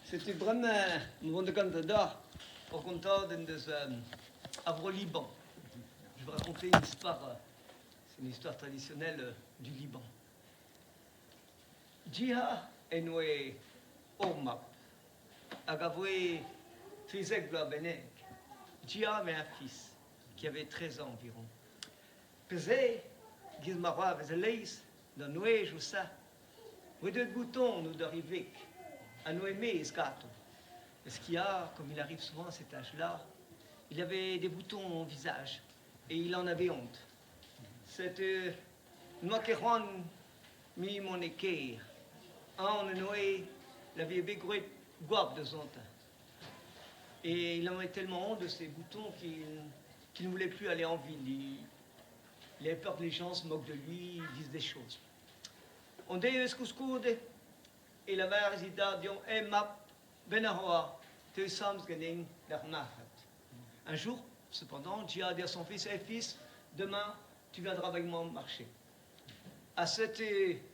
C'était vraiment mon candidat au content de au Liban. Je vais raconter une histoire, c'est une histoire traditionnelle du Liban. Djiha est né au Map, à Gavoué, Fizek Blabenek. Djiha avait un fils qui avait 13 ans environ. Pesé, Gizmara, Vezeleis, dans Noé, Joussa, vous deux boutons, nous d'arriver à Noémé et Scato. Parce qu'il y a, comme il arrive souvent à cet âge-là, il avait des boutons au visage et il en avait honte. C'était Noakeron mi mon équerre. En Noé, il avait bégré guap de son temps. Et il en avait tellement honte de ces boutons qu'il ne voulait plus aller en ville. Il avait peur que les gens se moquent de lui, disent des choses. On dit escouscoude, et la mère résidait dans Emma Benahoa, te sams gening d'Arnahat. Un jour, cependant, Djiha dit à son fils, fils, demain, tu viendras avec moi marcher. À cette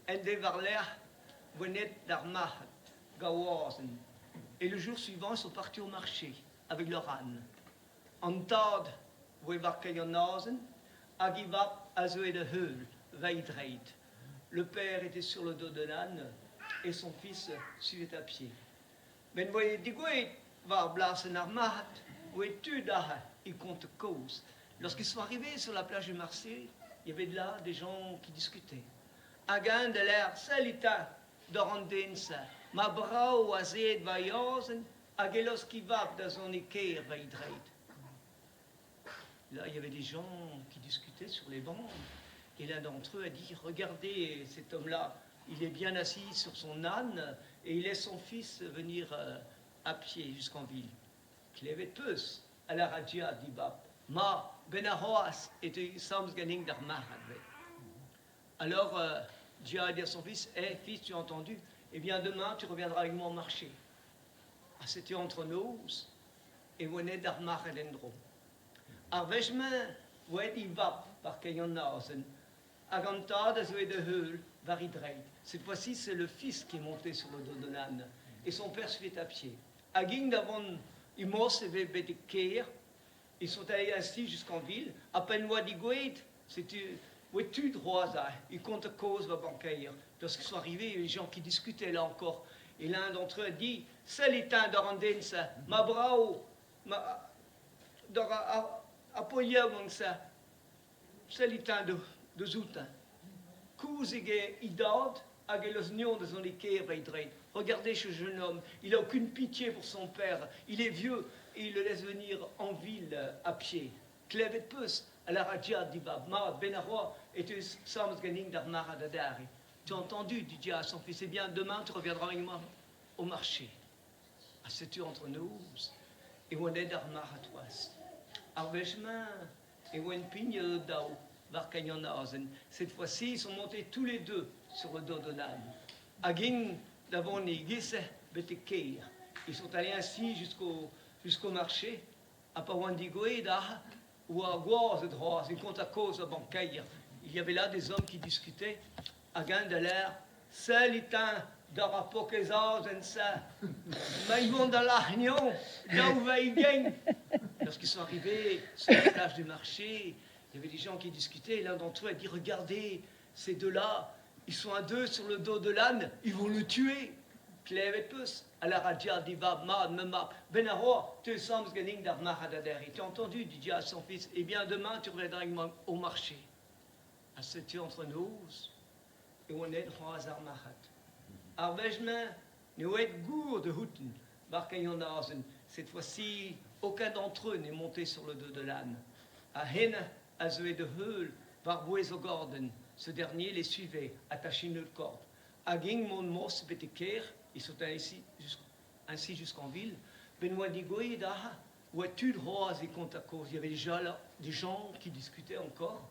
ende varler, venet d'Arnahat, gawazen. Et le jour suivant, ils sont partis au marché avec leur âne. Antad, wevarkayonazen, agivap azoe de heul, veidreit. Le père était sur le dos de l'âne et son fils suivait à pied. Mais vous voyez, digoué, va blasen armat, où es-tu là, il compte cause. Lorsqu'ils sont arrivés sur la plage du Marseille, il y avait de là des gens qui discutaient. Agan de l'air, salita, dorandensa, ma brau azed vayosen, agelos qui va dans son équerre veidreit. Là, il y avait des gens qui discutaient sur les bancs. Et l'un d'entre eux a dit, regardez cet homme-là, il est bien assis sur son âne et il laisse son fils venir à pied jusqu'en ville. Klevet peus à la radia d'Ibab. Ma benahoas et sams ganing d'armahad. Alors, Djiha a dit à son fils, fils, tu as entendu? Eh bien, demain, tu reviendras avec moi au marché. Ah, c'était entre nous et on est d'armahad endro. Arvejmen, ouais, Ibab, par Kayonazen. Cette fois-ci, c'est le fils qui est monté sur le dos de l'âne et son père suivait à pied. Ils sont allés ainsi jusqu'en ville. À peine c'était tu droit, ils comptent cause va bancaire. Lorsqu'ils sont arrivés, il y a des gens qui discutaient là encore. Et l'un d'entre eux a dit, Salitin d'Arandensa, ma brao, ma apoya ça, Salitin de Zoutin. Kouzige idad, agelos nion de son équerre veidreit. Regardez ce jeune homme, il n'a aucune pitié pour son père. Il est vieux et il le laisse venir en ville à pied. Klevet peus, à la radia d'Ibab, Marat Benarwa, et tu sams ganing d'Armara d'Adari. Tu as entendu, dit Djiha à son fils, eh bien demain tu reviendras avec moi au marché. Ah, c'est-tu entre nous? Et on est d'Armara toise. Arvejman, et on pigne d'Ao. Cette fois-ci, ils sont montés tous les deux sur le dos de l'âne. Agin d'avant Nigise Betekeir. Ils sont allés ainsi jusqu'au marché. À Pawandigoeda, ou à Guazedroz, et contre à cause de Bancaire. Il y avait là des hommes qui discutaient. Agin de l'air, Salitin, Darapokezaz, Maïvon de l'Agnon, Daouvaïgen. Lorsqu'ils sont arrivés sur la plage du marché, il y avait des gens qui discutaient, et l'un d'entre eux a dit, regardez, ces deux-là, ils sont à deux sur le dos de l'âne, ils vont le tuer. Klevetpus, à la radia d'Ibab, Mad, Mema, Benaro, tu sams ganing d'Armahadaderi. Tu as entendu, dit Djiha à son fils, eh bien demain tu reviendras au marché. À ce tu entre nous, et on est dans Armahad. Arvejmen, nous êtes gourd de Houten, Barkayonazen. Cette fois-ci, aucun d'entre eux n'est monté sur le dos de l'âne. À Hena, à Zoé de Heul, Barbouez Gordon. Ce dernier les suivait, attaché une corde. À Ging mon mos beteker, ils sont ainsi jusqu'en ville. Benoît Digoï, où es-tu de Roaz et contre à cause? Il y avait déjà là des gens qui discutaient encore.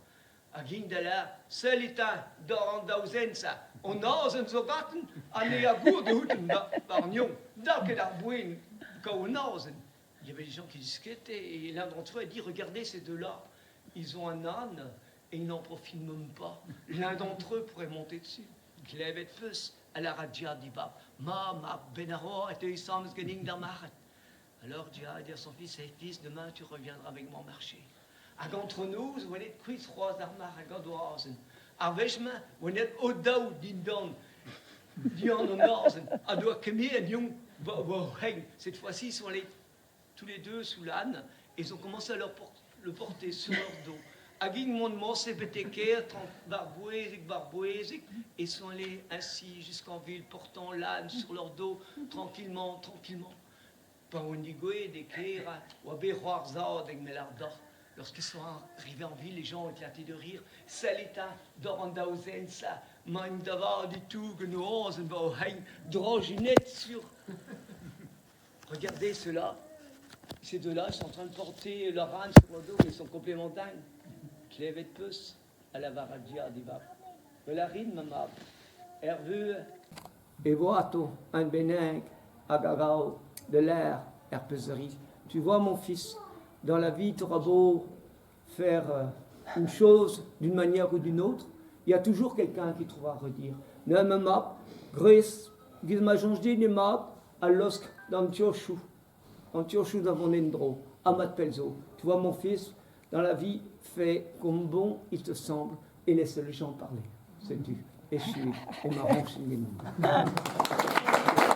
À Ging de là, seul état d'Orandausensa, on ose un zobaten, à Néagour de Houten, Barnion, d'Arke d'Arbouin, Kaunazen. Il y avait des gens qui discutaient et l'un d'entre eux a dit, regardez ces deux-là. Ils ont un âne et ils n'en profitent même pas. L'un d'entre eux pourrait monter dessus. Klevet peus, à la radia d'Ibab. Ma benaro était sans gening d'Amarat. Alors Dieu a dit à son fils, hey, fils, demain tu reviendras avec mon marché. Entre nous, vous êtes quiz trois d'Armar à Godoazen. Avec moi, vous êtes au Dao d'Indon. Dion en Orzen. À doit Kemi et Nyong. Cette fois-ci, ils sont allés tous les deux sous l'âne et ils ont commencé à le porter sur leur dos. Aging mon mot, c'est Beteker, barbouézik, et ils sont allés ainsi jusqu'en ville, portant l'âne sur leur dos, tranquillement. Lorsqu'ils sont arrivés en ville, les gens ont éclaté de rire. Salita, Dorandausensa, Mandavar du tout, que nous osen, droginette sur. Regardez ceux-là. Ces deux-là sont en train de porter leur âne sur leur dos, ils sont complètement dingues. Klevet Puss à la Varadia d'Ibab. Velarin Mamab, Hervue, Evoato, un Beneng, Agarao, de l'air, herpeserie. Tu vois, mon fils, dans la vie, tu auras beau faire une chose d'une manière ou d'une autre, il y a toujours quelqu'un qui trouvera à redire. Ne me map, Grace, Gizmajonjdi, ne map, à l'osc d'Antiochou. Antiochou d'avon endro, Amat Pelzo. Tu vois, mon fils, dans la vie, fais comme bon il te semble et laisse les gens parler. C'est tu. Et je suis, et marrant, je suis